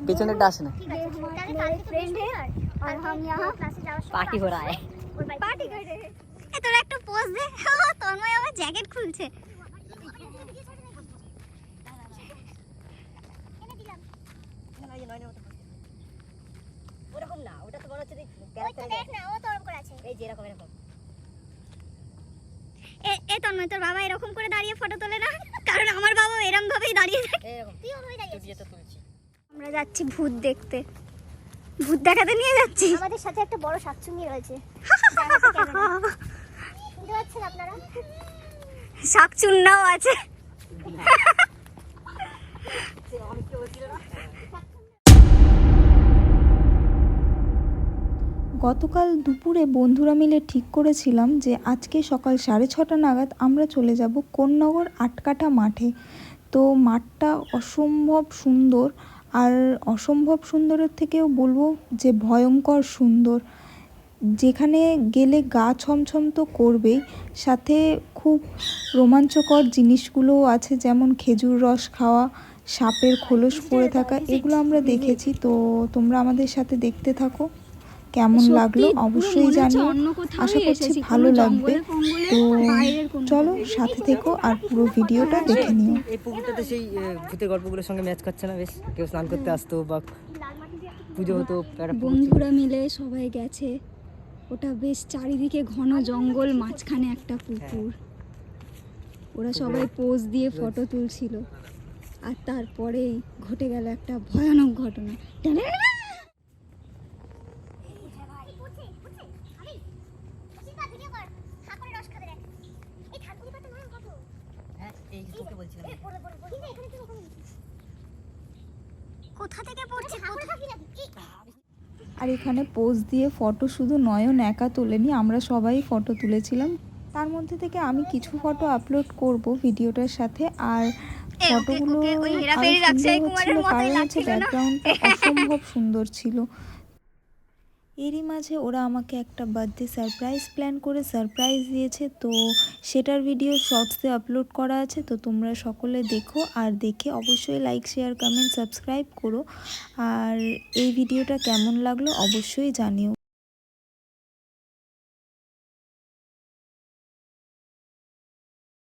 पीछे डांस ना फ्रेंड है और हम यहाँ पार्टी हो रहा है। पार्टी कर रहे हैं। তোরা একটু পোজ দে। তন্ময় আবার জ্যাকেট খুলছে। ওরকম না, ওটা তো মনে হচ্ছে দেখ না, ও তো ওরকম করে আছে। এই যে এরকম এরকম। এ তন্ময়, তোর বাবা এরকম করে দাঁড়িয়ে ফটো তোলে না? কারণ আমার বাবা এরকম ভাবেই দাঁড়িয়ে থাকে। এরকম তুই ওভাবেই দাঁড়িয়ে দিয়ে তো তুলছি। আমরা যাচ্ছি ভূত দেখতে। ভূত দেখাতে নিয়ে যাচ্ছি। আমাদের সাথে একটা বড় শাকচুন্নি রয়েছে। শুনতে পাচ্ছেন আপনারা? শাকচুন্নাও আছে। গতকাল দুপুরে বন্ধুরা মিলে ঠিক করেছিলাম যে আজকে সকাল 6:30 নাগাদ আমরা চলে যাব কোন্নগর আটকাটা মাঠে। তো মাঠটা অসম্ভব সুন্দর, আর অসম্ভব সুন্দরের থেকেও বলবো যে ভয়ঙ্কর সুন্দর। যেখানে গেলে গা ছমছম তো করবেই, সাথে খুব রোমাঞ্চকর জিনিসগুলোও আছে, যেমন খেজুর রস খাওয়া, সাপের খোলস পড়ে থাকা, এগুলো আমরা দেখেছি। তো তোমরা আমাদের সাথে দেখতে থাকো, কেমন লাগলো অবশ্যই জানিও। আশা করছি ভালো লাগবে। তো চলো সাথে থেকো আর পুরো ভিডিওটা দেখে নিও। এই পুকুরটাতে সেই ভূতের গল্পগুলোর সঙ্গে ম্যাচ করছে না? বেশ, কেউ স্নান করতে আসতো বা পুজো হতো। বন্ধুরা মিলে সবাই গেছে। ওটা বেশ চারিদিকে ঘন জঙ্গল, মাঝখানে একটা পুকুর। ওরা সবাই পোজ দিয়ে ফটো তুলছিল, আর তারপরে ঘটে গেল একটা ভয়ানক ঘটনা। কোথা থেকে পড়ছে? আর এখানে পোজ দিয়ে ফটো শুধু নয়ন একা তোলেনি, আমরা সবাই ফটো তুলেছিলাম। তার মধ্যে থেকে আমি কিছু ফটো আপলোড করব ভিডিওটার সাথে। আর ফটোগুলো কারণ হচ্ছে ব্যাকগ্রাউন্ডটা অসম্ভব সুন্দর ছিল। এরই মাঝে ওরা আমাকে একটা বার্থডে সারপ্রাইজ প্ল্যান করে সারপ্রাইজ দিয়েছে, তো সেটার ভিডিও শর্টসে আপলোড করা আছে। তো তোমরা সকলে দেখো, আর দেখে অবশ্যই লাইক, শেয়ার, কমেন্ট, সাবস্ক্রাইব করো। আর এই ভিডিওটা কেমন লাগলো অবশ্যই জানিও।